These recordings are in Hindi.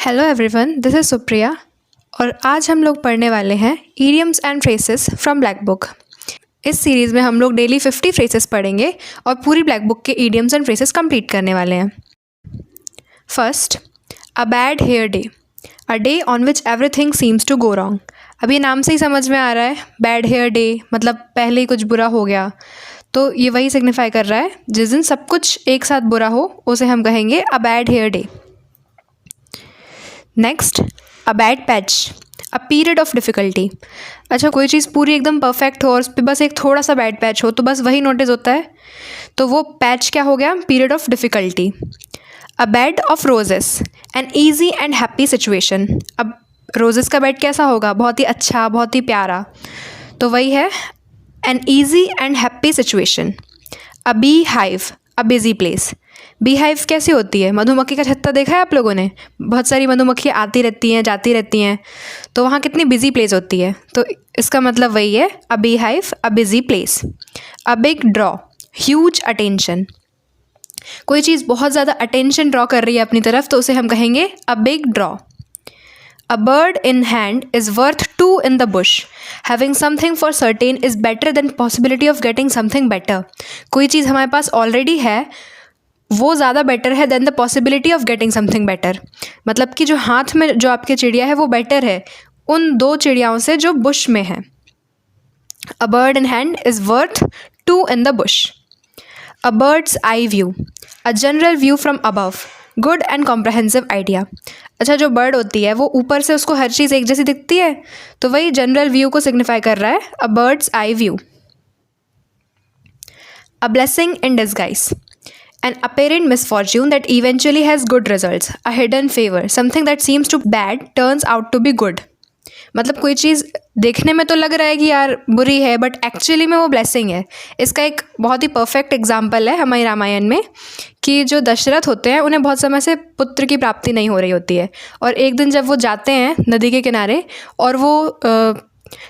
Hello everyone, this is Supriya और आज हम लोग पढ़ने वाले हैं idioms and phrases from black book. इस सीरीज़ में हम लोग डेली 50 फ्रेसेस पढ़ेंगे और पूरी ब्लैक बुक के ईडियम्स एंड फ्रेसेस कंप्लीट करने वाले हैं। First, a bad hair day, a day on which everything seems to go wrong. अब ये नाम से ही समझ में आ रहा है, बैड हेयर डे मतलब पहले ही कुछ बुरा हो गया, तो ये वही सिग्निफाई कर रहा है जिस दिन सब कुछ एक साथ बुरा हो उसे हम कहेंगे a bad hair day. Next, a bad patch, a period of difficulty. अच्छा, कोई चीज़ पूरी एकदम परफेक्ट हो और उस पर बस एक थोड़ा सा बैड पैच हो तो बस वही नोटिस होता है, तो वो पैच क्या हो गया, period of difficulty. A bed of roses, an easy and happy situation. अब रोजेस का बेड कैसा होगा, बहुत ही अच्छा, बहुत ही प्यारा, तो वही है an easy and happy situation. A bee hive, a busy place. Bee hive कैसी होती है, मधुमक्खी का छत्ता देखा है आप लोगों ने, बहुत सारी मधुमक्खियाँ आती रहती हैं जाती रहती हैं, तो वहाँ कितनी बिजी प्लेस होती है, तो इसका मतलब वही है a bee hive, a busy place. A big draw, huge attention. कोई चीज़ बहुत ज़्यादा अटेंशन ड्रॉ कर रही है अपनी तरफ तो उसे हम कहेंगे a big draw. A bird in hand is worth two in the bush, having something for certain is better than possibility of getting something better. कोई चीज़ हमारे पास ऑलरेडी है वो ज़्यादा बेटर है than the possibility of getting something better. मतलब कि जो हाथ में जो आपके चिड़िया है वो बेटर है उन दो चिड़ियाओं से जो बुश में है। A bird in hand is worth two in the bush. A bird's eye view, a general view from above, good and comprehensive idea. अच्छा, जो बर्ड होती है वो ऊपर से उसको हर चीज़ एक जैसी दिखती है, तो वही जनरल व्यू को सिग्निफाई कर रहा है अ bird's eye view. A blessing in disguise, an apparent misfortune that eventually has good results, a hidden favor, something that seems to bad turns out to be good। मतलब कोई चीज़ देखने में तो लग रहा है कि यार बुरी है बट एक्चुअली में वो ब्लेसिंग है। इसका एक बहुत ही परफेक्ट एग्जाम्पल है हमारी रामायण में कि जो दशरथ होते हैं उन्हें बहुत समय से पुत्र की प्राप्ति नहीं हो रही होती है, और एक दिन जब वो जाते हैं नदी के किनारे और वो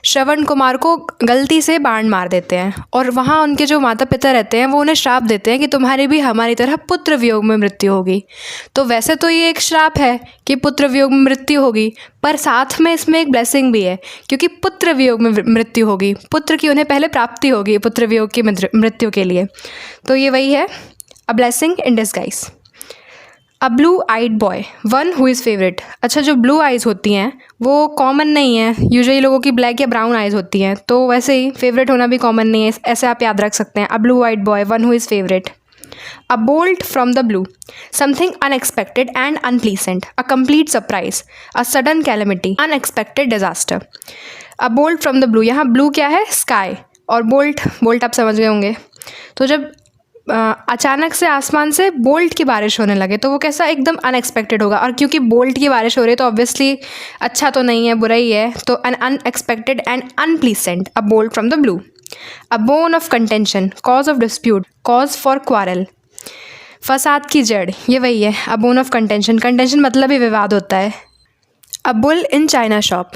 श्रवण कुमार को गलती से बाण मार देते हैं, और वहाँ उनके जो माता पिता रहते हैं वो उन्हें श्राप देते हैं कि तुम्हारी भी हमारी तरह पुत्र वियोग में मृत्यु होगी। तो वैसे तो ये एक श्राप है कि पुत्र वियोग में मृत्यु होगी, पर साथ में इसमें एक ब्लेसिंग भी है क्योंकि पुत्र वियोग में मृत्यु होगी, पुत्र की उन्हें पहले प्राप्ति होगी पुत्र वियोग की मृत्यु के लिए। तो ये वही है a blessing in disguise. A blue eyed boy, one who is favourite. अच्छा, जो ब्लू आइज़ होती हैं वो कॉमन नहीं है, यूजुअली लोगों की ब्लैक या ब्राउन आइज़ होती हैं, तो वैसे ही फेवरेट होना भी कॉमन नहीं है, ऐसे आप याद रख सकते हैं a blue eyed boy, one who is favourite. A bolt from the blue, something unexpected and unpleasant, a complete surprise, a sudden calamity, unexpected disaster. A bolt from the blue, यहाँ ब्लू क्या है, स्काई, और बोल्ट बोल्ट आप समझ गए होंगे। तो जब अचानक से आसमान से बोल्ट की बारिश होने लगे तो वो कैसा एकदम अनएक्सपेक्टेड होगा, और क्योंकि बोल्ट की बारिश हो रही है तो ऑब्वियसली अच्छा तो नहीं है, बुरा ही है, तो un unexpected and unpleasant, a bolt from the blue. A bone of contention, cause of dispute, cause for quarrel, फसाद की जड़, ये वही है a bone of contention. Contention मतलब ही विवाद होता है। A bull in china shop,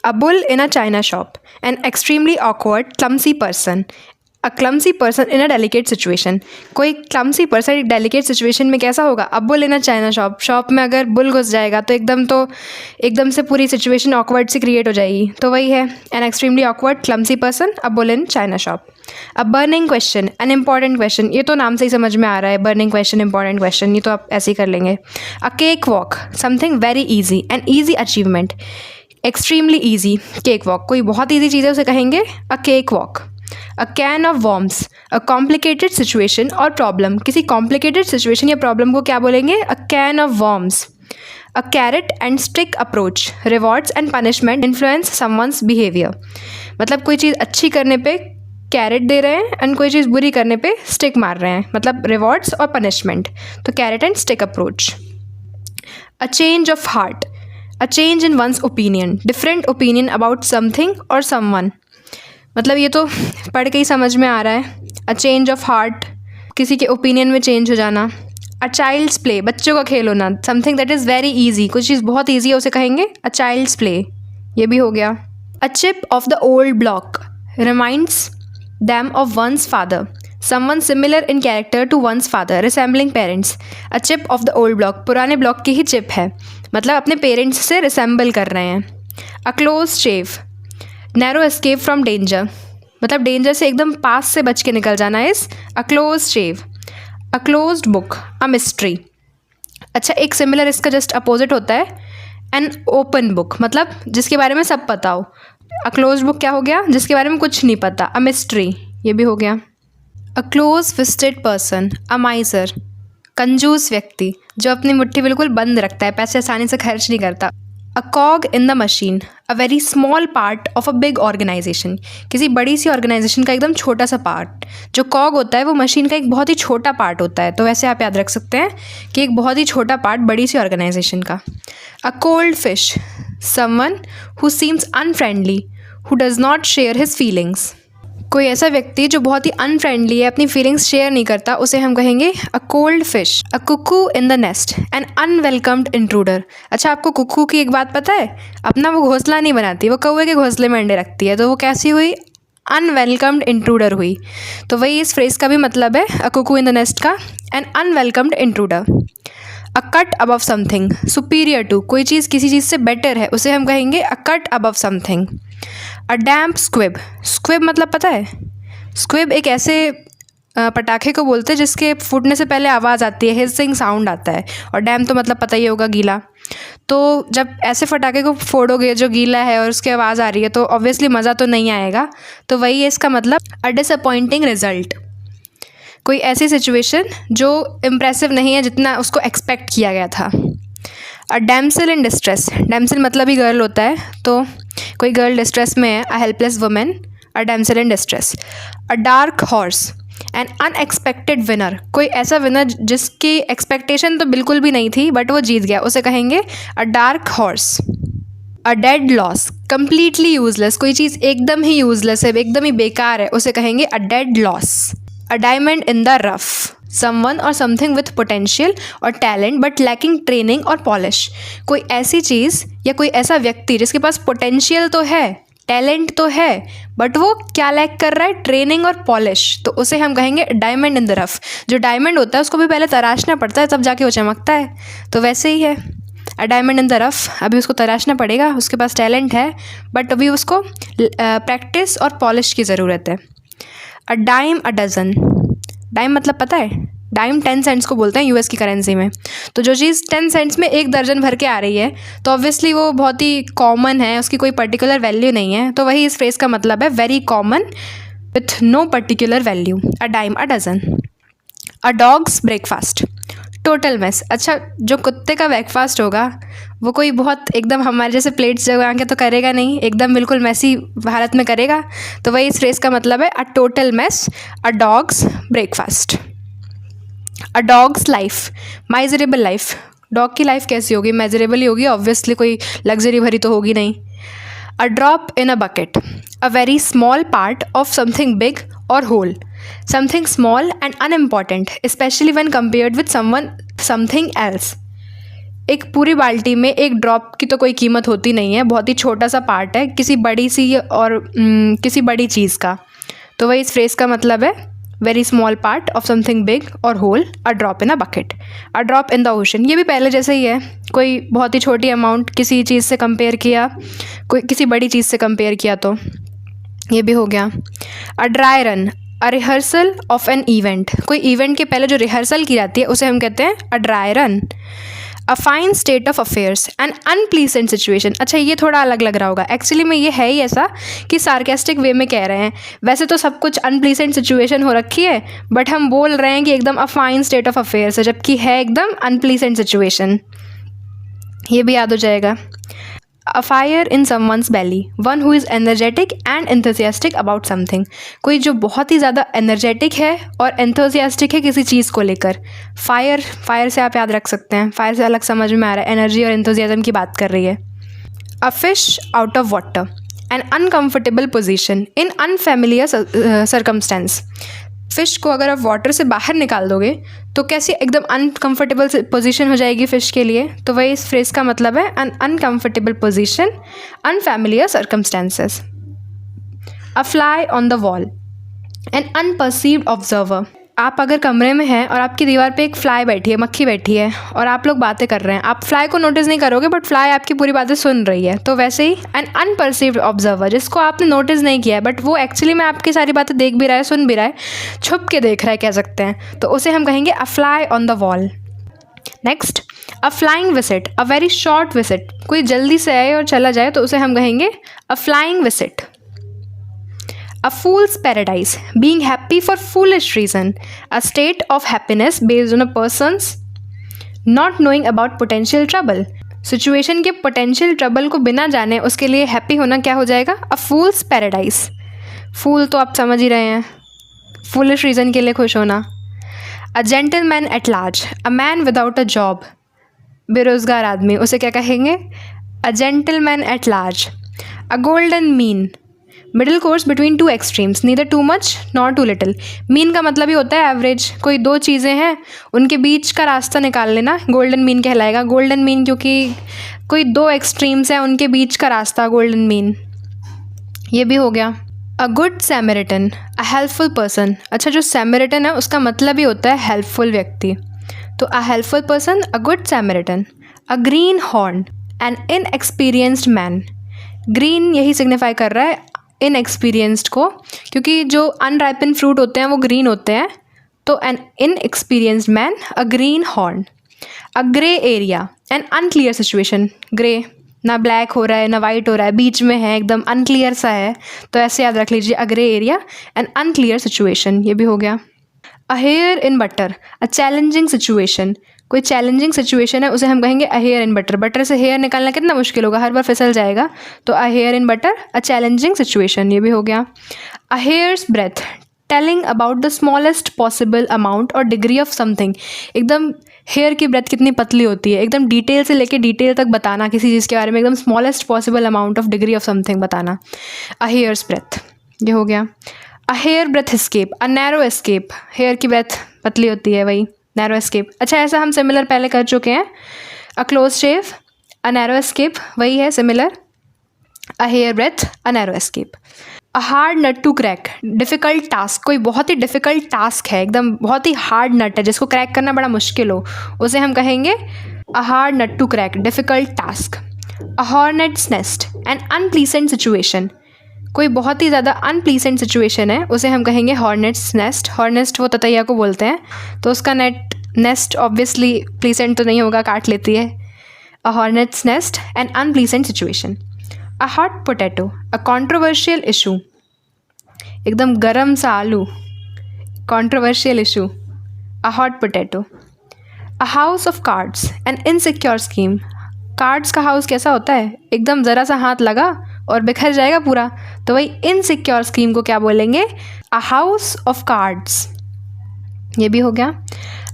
a bull in a china shop, an extremely awkward clumsy person, a clumsy person in a delicate situation. कोई क्लमसी पर्सन एक डेलिकेट सिचुएशन में कैसा होगा, अ bull in a china shop, shop में अगर बुल घुस जाएगा तो एकदम से पूरी सिचुएशन ऑकवर्ड से क्रिएट हो जाएगी, तो वही है N extremely awkward clumsy person, a bull in china shop. A burning question, an important question, ये तो नाम से ही समझ में आ रहा है, बर्निंग क्वेश्चन, इंपॉर्टेंट क्वेश्चन, ये तो आप ऐसे ही कर लेंगे। A cake walk, something very easy, an easy achievement, extremely easy cake walk, कोई बहुत ईजी चीज़ है उसे कहेंगे a cake walk. A can of worms, a complicated situation और प्रॉब्लम, किसी कॉम्प्लिकेटेड सिचुएशन या प्रॉब्लम को क्या बोलेंगे, a can of worms. A carrot and stick approach, rewards and punishment influence someone's behaviour. मतलब कोई चीज़ अच्छी करने पे कैरेट दे रहे हैं एंड कोई चीज़ बुरी करने पे स्टिक मार रहे हैं, मतलब रिवॉर्ड्स और पनिशमेंट, तो carat and stick approach. A change of heart, a change in once opinion, different opinion about something और समवन, मतलब ये तो पढ़ के ही समझ में आ रहा है। अ चेंज ऑफ हार्ट, किसी के ओपिनियन में चेंज हो जाना। अ चाइल्ड्स प्ले, बच्चों का खेल होना, something that is very easy, कुछ चीज़ बहुत ईजी है उसे कहेंगे अ चाइल्ड्स प्ले, ये भी हो गया। A chip off the old block reminds them of one's father, someone similar in character to one's father, resembling parents. A chip off the old block, पुराने ब्लॉक की ही चिप है, मतलब अपने पेरेंट्स से रिसेंबल कर रहे हैं। A close shave, narrow escape from danger, मतलब डेंजर से एकदम पास से बच के निकल जाना is a close shave. A closed book, a mystery. अच्छा, एक सिमिलर इसका जस्ट अपोजिट होता है एन ओपन बुक, मतलब जिसके बारे में सब पता हो। अ क्लोज बुक क्या हो गया, जिसके बारे में कुछ नहीं पता। अ मिस्ट्री ये भी हो गया। अ क्लोज फिस्टेड पर्सन, अ माइजर, कंजूस व्यक्ति जो अपनी मुट्ठी बिल्कुल बंद रखता है, पैसे आसानी से खर्च नहीं करता। A cog in the machine, a very small part of a big organisation, किसी बड़ी सी ऑर्गेनाइजेशन का एकदम छोटा सा पार्ट। जो कॉग होता है वो मशीन का एक बहुत ही छोटा पार्ट होता है, तो वैसे आप याद रख सकते हैं कि एक बहुत ही छोटा पार्ट बड़ी सी ऑर्गेनाइजेशन का। अ cold fish, someone who seems unfriendly, who does not share his feelings, कोई ऐसा व्यक्ति जो बहुत ही अनफ्रेंडली है, अपनी फीलिंग्स शेयर नहीं करता, उसे हम कहेंगे a cold fish. A cuckoo in the nest, an unwelcomed intruder. अच्छा, आपको कुकू की एक बात पता है, अपना वो घोंसला नहीं बनाती, वो कौवे के घोंसले में अंडे रखती है, तो वो कैसी हुई, अनवेलकम्ड इंट्रूडर हुई। तो वही इस फ्रेज का भी मतलब है, a cuckoo in the nest का, an unwelcomed intruder. A cut above something, superior to, कोई चीज़ किसी चीज़ से बेटर है, उसे हम कहेंगे अ कट अबव समथिंग। अ डैम्प स्क्विब, स्क्विब मतलब पता है, स्क्विब एक ऐसे पटाखे को बोलते हैं जिसके फूटने से पहले आवाज़ आती है, हिसिंग साउंड आता है। और डैम तो मतलब पता ही होगा, गीला। तो जब ऐसे पटाखे को फोड़ोगे जो गीला है और उसकी आवाज़ आ रही है, तो ऑब्वियसली मज़ा तो नहीं आएगा। तो वही है इसका मतलब, अ डिसअपॉइंटिंग रिजल्ट, कोई ऐसी सिचुएशन जो इम्प्रेसिव नहीं है जितना उसको एक्सपेक्ट किया गया था। अ डैमसेल इन डिस्ट्रेस, डैमसेल मतलब ही गर्ल होता है, तो कोई गर्ल डिस्ट्रेस में है, a helpless women, a damsel in distress. A dark horse, an unexpected winner, कोई ऐसा विनर जिसकी एक्सपेक्टेशन तो बिल्कुल भी नहीं थी बट वो जीत गया, उसे कहेंगे अ dark horse. A dead loss, completely useless, कोई चीज़ एकदम ही यूजलेस है, एकदम ही बेकार है, उसे कहेंगे a dead loss. A diamond in the rough, someone or something with potential और टैलेंट बट लैकिंग ट्रेनिंग और पॉलिश, कोई ऐसी चीज़ या कोई ऐसा व्यक्ति जिसके पास पोटेंशियल तो है, टैलेंट तो है, बट वो क्या लैक कर रहा है, ट्रेनिंग और पॉलिश, तो उसे हम कहेंगे डायमंड इन द रफ। जो डायमंड होता है उसको भी पहले तराशना पड़ता है, तब जाके वो चमकता है, तो वैसे ही है a diamond in the rough. अभी उसको तराशना पड़ेगा, उसके पास टैलेंट है बट अभी उसको प्रैक्टिस और पॉलिश की ज़रूरत है। A dime a dozen, dime मतलब पता है, डाइम 10 सेंट्स को बोलते हैं यूएस की करेंसी में। तो जो चीज़ 10 सेंट्स में एक दर्जन भर के आ रही है, तो ऑब्वियसली वो बहुत ही कॉमन है, उसकी कोई पर्टिकुलर वैल्यू नहीं है, तो वही इस फ्रेज का मतलब है, very common with no particular value. A dime a dozen. A dog's breakfast, total mess. अच्छा, जो कुत्ते का ब्रेकफास्ट होगा वो कोई बहुत एकदम हमारे जैसे प्लेट्स जगा के तो करेगा नहीं, एकदम बिल्कुल मैसी हालत में करेगा, तो वही इस फ्रेज का मतलब है, a total mess, a dog's breakfast. A dogs life, miserable life, dog की लाइफ कैसी होगी, मेजरेबल ही होगी ऑब्वियसली, कोई लग्जरी भरी तो होगी नहीं। A drop in a bucket, a very small part of something big और whole, something small and unimportant specially when compared with someone something else, एक पूरी बाल्टी में एक ड्रॉप की तो कोई कीमत होती नहीं है, बहुत ही छोटा सा पार्ट है किसी बड़ी सी और किसी बड़ी चीज़ का, तो वही इस फ्रेज का मतलब है, very small part of something big और whole, a drop in a bucket. A drop in the ocean, ये भी पहले जैसे ही है, कोई बहुत ही छोटी अमाउंट किसी चीज़ से कंपेयर किया, कोई किसी बड़ी चीज़ से कंपेयर किया, तो ये भी हो गया। अ dry run, a rehearsal of an event, कोई इवेंट के पहले जो रिहर्सल की जाती है उसे हम कहते हैं a dry run. A fine state of affairs, an unpleasant situation. अच्छा, ये थोड़ा अलग लग रहा होगा, एक्चुअली में ये है ही ऐसा कि सार्केस्टिक वे में कह रहे हैं, वैसे तो सब कुछ अनप्लीजेंट सिचुएशन हो रखी है, बट हम बोल रहे हैं कि एकदम अ फाइन स्टेट ऑफ अफेयर्स है, जबकि है एकदम अनप्लीजेंट सिचुएशन, ये भी याद हो जाएगा। A fire in someone's belly, one who is energetic and enthusiastic about something, कोई जो बहुत ही ज़्यादा एनर्जेटिक है और एंथुसियास्टिक है किसी चीज़ को लेकर। फायर, फायर से आप याद रख सकते हैं, फायर से अलग समझ में आ रहा है, एनर्जी और एंथुसियाज्म की बात कर रही है। A fish out of water, an uncomfortable position in unfamiliar circumstance, fish को अगर आप वाटर से बाहर निकाल दोगे तो कैसी एकदम अनकंफर्टेबल पोजीशन हो जाएगी फ़िश के लिए, तो वही इस फ्रेज़ का मतलब है, un uncomfortable position, unfamiliar circumstances. A fly on the wall, an unperceived observer, आप अगर कमरे में हैं और आपकी दीवार पे एक फ्लाई बैठी है, मक्खी बैठी है, और आप लोग बातें कर रहे हैं, आप फ्लाई को नोटिस नहीं करोगे बट फ्लाई आपकी पूरी बातें सुन रही है। तो वैसे ही एन अनपरसीव्ड ऑब्जर्वर, जिसको आपने नोटिस नहीं किया है बट वो एक्चुअली में आपकी सारी बातें देख भी रहा है, सुन भी रहा है, छुप के देख रहा है कह सकते हैं, तो उसे हम कहेंगे अ fly on the wall. Next, a flying visit, a very short visit, कोई जल्दी से आए और चला जाए तो उसे हम कहेंगे a flying visit. A fool's paradise, being happy for foolish reason, a state of happiness based on a person's not knowing about potential trouble. Situation के पोटेंशियल ट्रबल को बिना जाने उसके लिए हैप्पी होना क्या हो जाएगा? अ फूल्स पैराडाइज। फूल तो आप समझ ही रहे हैं, फूलिश रीज़न के लिए खुश होना। A gentleman at large, a man without a job, बेरोज़गार आदमी, उसे क्या कहेंगे? A gentleman at large. A golden mean, middle course between two extremes, neither too much nor too little. Mean का मतलब ही होता है एवरेज, कोई दो चीज़ें हैं उनके बीच का रास्ता निकाल लेना, गोल्डन मीन कहलाएगा। गोल्डन मीन क्योंकि कोई दो एक्सट्रीम्स हैं उनके बीच का रास्ता, गोल्डन मीन। ये भी हो गया। A good Samaritan, a helpful person. अच्छा, जो सैमरिटन है उसका मतलब ही होता है हेल्पफुल व्यक्ति, तो a helpful person, a good Samaritan. A greenhorn, an inexperienced man. Green यही सिग्निफाई कर रहा है इनएक्सपीरियंस्ड को, क्योंकि जो अनराइपन फ्रूट होते हैं वो ग्रीन होते हैं, तो an inexperienced man, a greenhorn. A grey area, an unclear situation. Grey ना ब्लैक हो रहा है ना वाइट हो रहा है, बीच में है, एकदम अनक्लियर सा है, तो ऐसे याद रख लीजिए, a grey area, an unclear situation. ये भी हो गया। A hair in butter, a challenging situation. कोई चैलेंजिंग सिचुएशन है उसे हम कहेंगे a hair in butter. Butter से हेयर निकालना कितना मुश्किल होगा, हर बार फिसल जाएगा, तो a hair in butter, a challenging situation. ये भी हो गया। A hair's breadth, telling about the smallest possible amount or degree of something. एकदम हेयर की ब्रेथ कितनी पतली होती है, एकदम डिटेल से लेके डिटेल तक बताना किसी चीज़ के बारे में, एकदम smallest possible amount of degree of something बताना, अ हेयर्स ब्रेथ। ये हो गया। A hair breath escape, a narrow escape. Hair की ब्रेथ पतली होती है, वही नैरो एस्केप। अच्छा, ऐसा हम सिमिलर पहले कर चुके हैं। A close shave, a narrow escape, वही है similar. A hair breath, a narrow escape. A hard nut to crack, difficult task. कोई बहुत ही डिफ़िकल्ट टास्क है, एकदम बहुत ही हार्ड नट है जिसको क्रैक करना बड़ा मुश्किल हो, उसे हम कहेंगे a hard nut to crack, difficult task. A hornet's nest, an unpleasant situation. कोई बहुत ही ज़्यादा अनप्लीसेंट सिचुएशन है उसे हम कहेंगे हॉर्नेट्स नेस्ट। हॉर्नेस्ट वो ततैया को बोलते हैं, तो उसका नेस्ट ऑब्वियसली प्लीसेंट तो नहीं होगा, काट लेती है। A hornet's nest, an unpleasant situation. A hot potato, a controversial issue. एकदम गरम सा आलू, controversial issue, a hot potato. A house of cards, an insecure scheme. Cards का हाउस कैसा होता है, एकदम ज़रा सा हाथ लगा और बिखर जाएगा पूरा, तो वही इनसिक्योर स्कीम को क्या बोलेंगे? A house of cards. ये भी हो गया।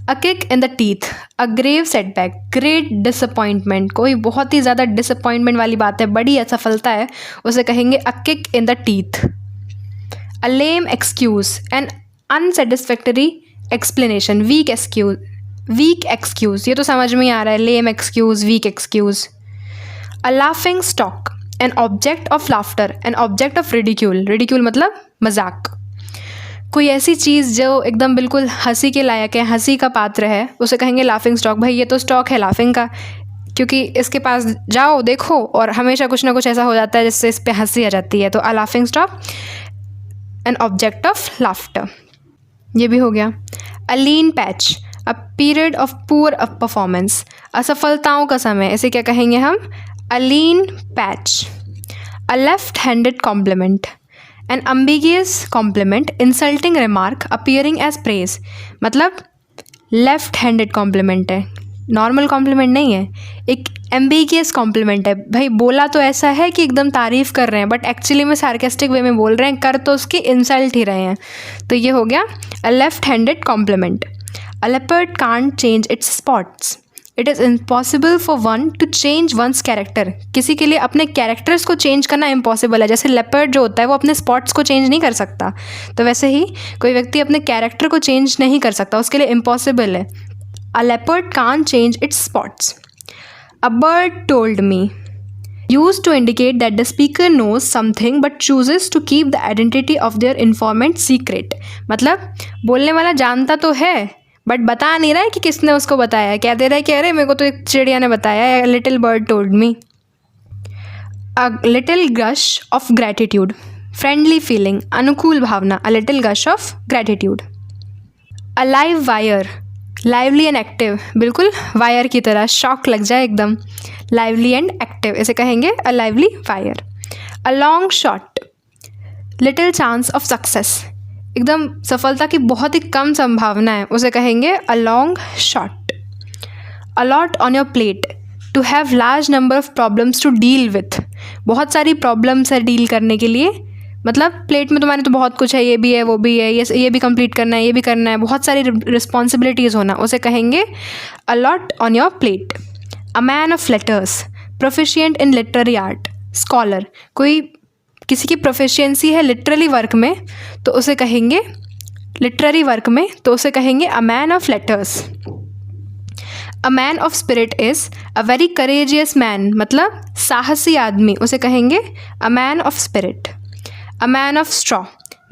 A kick in the teeth, a grave setback, great disappointment. कोई बहुत ही ज़्यादा डिसअपॉइंटमेंट वाली बात है, बड़ी असफलता है, उसे कहेंगे a kick in the teeth. A lame excuse, an unsatisfactory explanation, weak excuse. ये तो समझ में ही आ रहा है, lame excuse, weak excuse. A laughing stock, an object of laughter, an object of ridicule. Ridicule मतलब मजाक। कोई ऐसी चीज़ जो एकदम बिल्कुल हंसी के लायक है, हंसी का पात्र है, उसे कहेंगे लाफिंग स्टॉक। भाई ये तो स्टॉक है लाफिंग का, क्योंकि इसके पास जाओ देखो और हमेशा कुछ ना कुछ ऐसा हो जाता है जिससे इस पर हंसी आ जाती है, तो a laughing stock, an object of laughter. ये भी हो गया। A lean patch, a period of poor performance, असफलताओं का समय, इसे क्या कहेंगे हम? A lean patch. A left handed compliment, an ambiguous compliment, insulting remark appearing as praise. मतलब लेफ्ट हैंडेड कॉम्प्लीमेंट है, नॉर्मल कॉम्प्लीमेंट नहीं है, एक एम्बिगियस कॉम्प्लीमेंट है। भाई बोला तो ऐसा है कि एकदम तारीफ़ कर रहे हैं बट एक्चुअली में सार्केस्टिक वे में बोल रहे हैं, कर तो उसकी इंसल्ट ही रहे हैं, तो ये हो गया a left handed compliment. A leopard can't change its spots, it is impossible for one to change one's character. किसी के लिए अपने कैरेक्टर्स को चेंज करना इम्पॉसिबल है, जैसे लेपर्ड जो होता है वो अपने स्पॉट्स को चेंज नहीं कर सकता, तो वैसे ही कोई व्यक्ति अपने कैरेक्टर को चेंज नहीं कर सकता, उसके लिए इम्पॉसिबल है। A leopard can't change its spots. A bird told me, use to indicate that the speaker knows something but chooses to keep the identity of their informant secret. मतलब बोलने वाला जानता तो है बट बता नहीं रहा है कि किसने उसको बताया, कह दे रहा है कि अरे मेरे को तो एक चिड़िया ने बताया, little bird told me. A little gush of gratitude, friendly feeling, अनुकूल भावना, a little gush of gratitude. A live wire, lively and active, बिल्कुल वायर की तरह, शॉक लग जाए एकदम, लाइवली एंड एक्टिव, इसे कहेंगे a lively wire. A long shot, little chance of success, एकदम सफलता की बहुत ही कम संभावना है, उसे कहेंगे a long shot. A lot on your plate, to have large number of problems to deal with, बहुत सारी प्रॉब्लम्स है डील करने के लिए, मतलब प्लेट में तुम्हारे तो बहुत कुछ है, ये भी है वो भी है, ये भी कंप्लीट करना है, ये भी करना है, बहुत सारी रिस्पॉन्सिबिलिटीज़ होना, उसे कहेंगे अ lot on your plate. A man of letters, proficient in literary art, scholar, कोई किसी की प्रोफिशिएंसी है लिटरेरी वर्क में तो उसे कहेंगे लिटरेरी वर्क में तो उसे कहेंगे a man of letters. A man of spirit is a very courageous man, मतलब साहसी आदमी, उसे कहेंगे a man of spirit. A man of straw,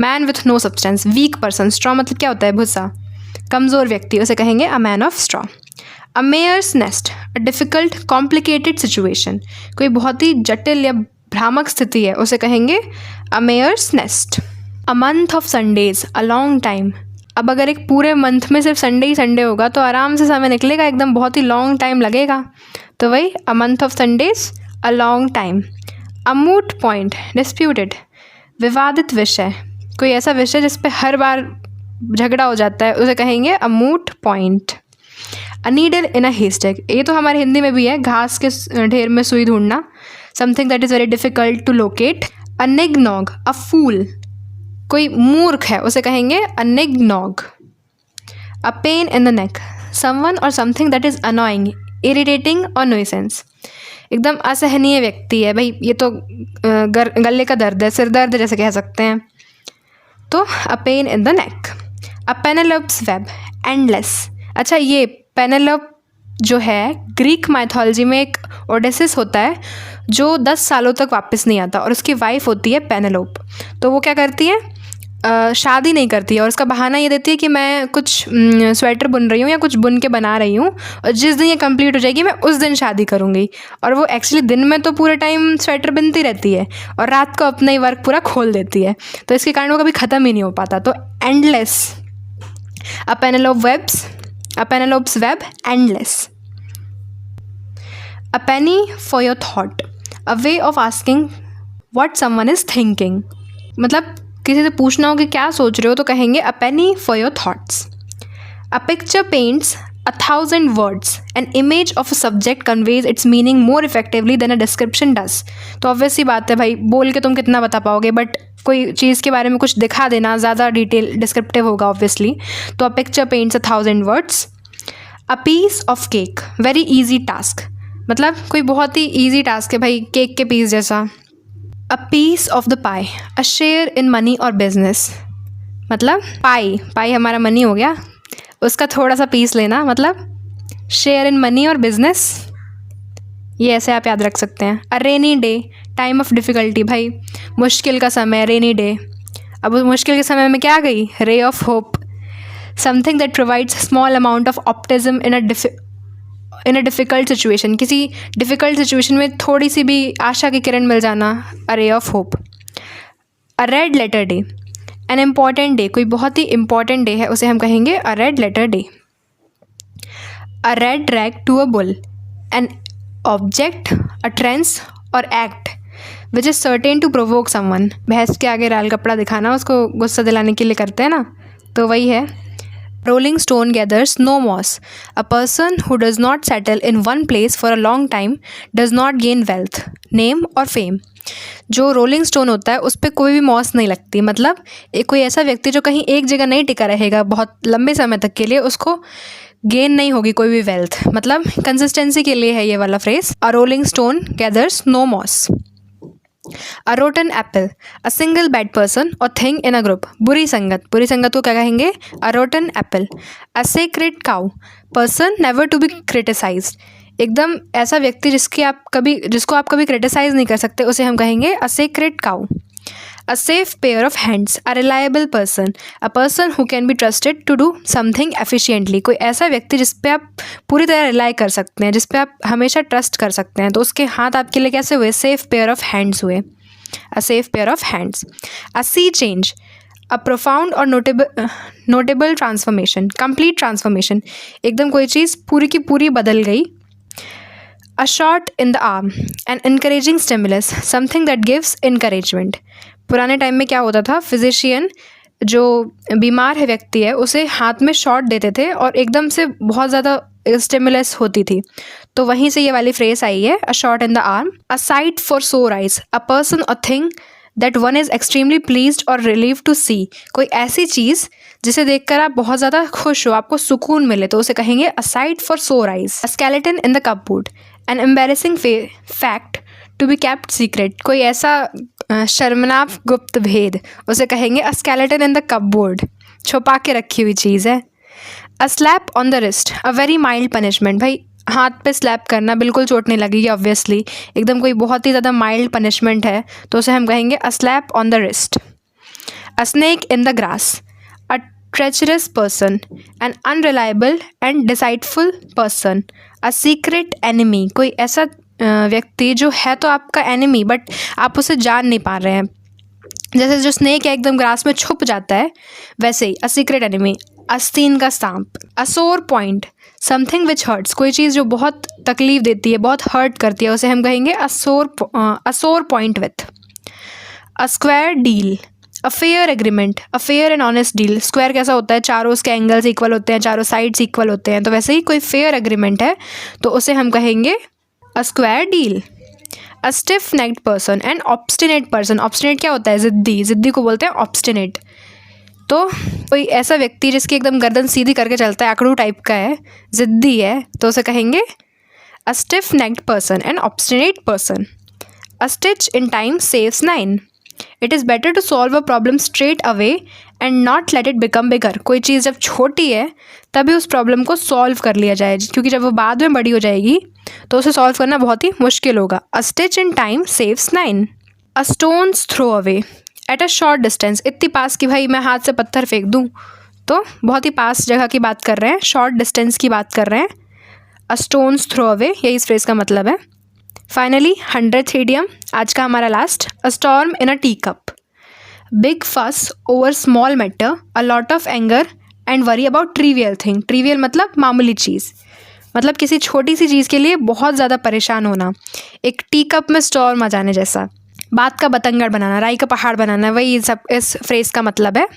man with no substance, weak person, straw मतलब क्या होता है, भूसा, कमज़ोर व्यक्ति, उसे कहेंगे a man of straw. A mare's nest, a difficult complicated situation, कोई बहुत ही जटिल या भ्रामक स्थिति है, उसे कहेंगे a mare's nest. A month of Sundays, a long time, अब अगर एक पूरे मंथ में सिर्फ संडे ही संडे होगा तो आराम से समय निकलेगा, एकदम बहुत ही लॉन्ग टाइम लगेगा, तो वही अ month of Sundays, a long time. A moot point, disputed, विवादित विषय, कोई ऐसा विषय जिस पे हर बार झगड़ा हो जाता है, उसे कहेंगे अ मूट पॉइंट। अ नीडल इन अ हेस्टेक, ये तो हमारे हिंदी में भी है, घास के ढेर में सुई ढूंढना, something that is very difficult to locate. A nignog, a fool, कोई मूर्ख है, उसे कहेंगे a nignog. A pain in the neck, someone or something that is annoying, irritating or nuisance, एकदम असहनीय व्यक्ति है भाई, ये तो गले का दर्द है, सिर दर्द जैसे कह सकते हैं, तो a pain in the neck. A Penelope's web, endless, अच्छा ये पेनेलोप जो है ग्रीक माइथोलॉजी में एक ओडेसिस होता है जो 10 सालों तक वापस नहीं आता और उसकी वाइफ होती है पेनेलोप, तो वो क्या करती है, शादी नहीं करती है और उसका बहाना ये देती है कि मैं कुछ स्वेटर बुन रही हूँ या कुछ बुन के बना रही हूँ और जिस दिन ये कंप्लीट हो जाएगी मैं उस दिन शादी करूँगी, और वो एक्चुअली दिन में तो पूरे टाइम स्वेटर बुनती रहती है और रात को अपना ही वर्क पूरा खोल देती है, तो इसके कारण वो कभी ख़त्म ही नहीं हो पाता, तो endless. A Penelope's web, endless. A penny for your thought, a way of asking what someone is thinking, मतलब किसी से पूछना हो कि क्या सोच रहे हो तो कहेंगे a penny for your thoughts. A picture paints 1,000 words, an image of a subject conveys its meaning more effectively than a description does, तो ऑब्वियस ही बात है भाई, बोल के तुम कितना बता पाओगे, बट कोई चीज़ के बारे में कुछ दिखा देना ज़्यादा डिटेल डिस्क्रिप्टिव होगा ऑब्वियसली, तो a picture paints 1,000 words. A piece of cake, very easy task, मतलब कोई बहुत ही ईजी टास्क है भाई, केक के पीस जैसा। A piece of the pie, a share in money और बिजनेस, मतलब पाई हमारा मनी हो गया, उसका थोड़ा सा पीस लेना, मतलब शेयर इन मनी और बिजनेस, ये ऐसे आप याद रख सकते हैं। A rainy day, time of difficulty, भाई मुश्किल का समय, रेनी डे, अब उस मुश्किल के समय में क्या आ गई, ray of hope, something that provides small amount of optimism in a difficult situation, किसी डिफ़िकल्ट सिचुएशन में थोड़ी सी भी आशा की किरण मिल जाना, a ray of hope. A red letter day, an important day, कोई बहुत ही इंपॉर्टेंट डे है, उसे हम कहेंगे a red letter day. A red rag to a bull, an object, a ट्रेंस or act which is certain to provoke someone, भैंस के आगे लाल कपड़ा दिखाना, उसको गुस्सा दिलाने के लिए करते हैं ना, तो वही है। Rolling stone gathers no moss. A person who does not settle in one place for a long time does not gain wealth, name और fame. जो रोलिंग स्टोन होता है उस पर कोई भी मॉस नहीं लगती, मतलब एक कोई ऐसा व्यक्ति जो कहीं एक जगह नहीं टिका रहेगा बहुत लंबे समय तक के लिए, उसको गेन नहीं होगी कोई भी वेल्थ, मतलब कंसिस्टेंसी के लिए है ये वाला phrase. A rolling stone gathers no moss. A rotten apple, a single bad person or thing in a group, बुरी संगत को क्या कहेंगे, a rotten apple. A sacred cow, person never to be criticised, एकदम ऐसा व्यक्ति जिसको आप कभी क्रिटिसाइज़ नहीं कर सकते, उसे हम कहेंगे a sacred cow. A safe pair of hands, a reliable person, a person who can be trusted to do something efficiently. कोई ऐसा व्यक्ति जिस पे आप पूरी तरह रिलाई कर सकते हैं, जिस पे आप हमेशा ट्रस्ट कर सकते हैं, तो उसके हाथ आपके लिए कैसे हुए? सेफ पेयर ऑफ हैंड्स हुए। A safe pair of hands. A sea change, a profound और नोटेबल ट्रांसफॉर्मेशन, कंप्लीट ट्रांसफॉर्मेशन, एकदम कोई चीज़ पूरी की पूरी बदल गई। A shot in the arm, an encouraging stimulus, something that gives encouragement। पुराने टाइम में क्या होता था, फिजिशियन जो बीमार है व्यक्ति है उसे हाथ में शॉट देते थे और एकदम से बहुत ज़्यादा स्टिमुलस होती थी, तो वहीं से ये वाली फ्रेज आई है, अ shot in the arm. A sight for sore eyes, a person or thing that one is extremely pleased और रिलीव टू सी। कोई ऐसी चीज़ जिसे देखकर आप बहुत ज़्यादा खुश हो, आपको सुकून मिले, तो उसे कहेंगे a sight for sore eyes. A skeleton in the cupboard, an embarrassing fact to be kept secret. कोई ऐसा शर्मनाक गुप्त भेद, उसे कहेंगे a skeleton in the cupboard, छुपा के रखी हुई चीज़ है। A slap on the wrist, a very mild punishment. भाई हाथ पे स्लैप करना, बिल्कुल चोट नहीं लगेगी ऑब्वियसली, एकदम कोई बहुत ही ज़्यादा माइल्ड पनिशमेंट है, तो उसे हम कहेंगे a slap on the wrist. A snake in the grass, a treacherous person, an unreliable and deceitful person, a secret enemy. कोई ऐसा व्यक्ति जो है तो आपका एनिमी, बट आप उसे जान नहीं पा रहे हैं, जैसे जो स्नेक है एकदम ग्रास में छुप जाता है, वैसे ही अ सीक्रेट एनिमी। आस्तीन का सांप। अ सोर पॉइंट, समथिंग विच हर्ट्स, कोई चीज़ जो बहुत तकलीफ देती है, बहुत हर्ट करती है, उसे हम कहेंगे अ सोर point with. A square deal, a fair agreement, a fair and honest deal. Square कैसा होता है? चारों उसके एंगल्स इक्वल होते हैं, चारों साइड्स इक्वल होते हैं, तो वैसे ही कोई फेयर एग्रीमेंट है तो उसे हम कहेंगे a square deal. A stiff necked person and obstinate person. Obstinate क्या होता है? ज़िद्दी, ज़िद्दी को बोलते हैं ऑब्स्टिनेट। तो कोई ऐसा व्यक्ति जिसकी एकदम गर्दन सीधी करके चलता है, आकड़ू टाइप का है, ज़िद्दी है, तो उसे कहेंगे a stiff necked person and obstinate person. A stitch in time saves nine, it is better to solve a problem straight away and not let it become bigger. कोई चीज़ जब छोटी है तभी उस प्रॉब्लम को सॉल्व कर लिया जाए, क्योंकि जब वो बाद में बड़ी हो जाएगी तो उसे सॉल्व करना बहुत ही मुश्किल होगा। A stitch in time saves nine. A stone's throw away at a short distance, इतनी पास कि भाई मैं हाथ से पत्थर फेंक दूँ, तो बहुत ही पास जगह की बात कर रहे हैं, शॉर्ट डिस्टेंस की बात कर रहे हैं। अ स्टोन्स थ्रो अवे, यही इस फ्रेज का मतलब है। फाइनली 100th idiom, आज का हमारा last. A storm in a teacup, big fuss over small matter, a lot of anger and worry about trivial thing. Trivial मतलब मामूली चीज़, मतलब किसी छोटी सी चीज़ के लिए बहुत ज़्यादा परेशान होना। एक टी कप में स्टॉर्म आ जाने जैसा, बात का बतंगड़ बनाना, राई का पहाड़ बनाना, वही सब इस फ्रेज़ का मतलब है।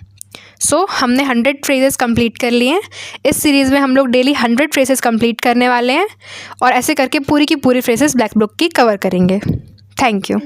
सो हमने 100 फ्रेजेस कंप्लीट कर लिए हैं। इस सीरीज़ में हम लोग डेली 100 फ्रेजेस कंप्लीट करने वाले हैं और ऐसे करके पूरी की पूरी फ्रेजेस ब्लैक बुक की कवर करेंगे। Thank you.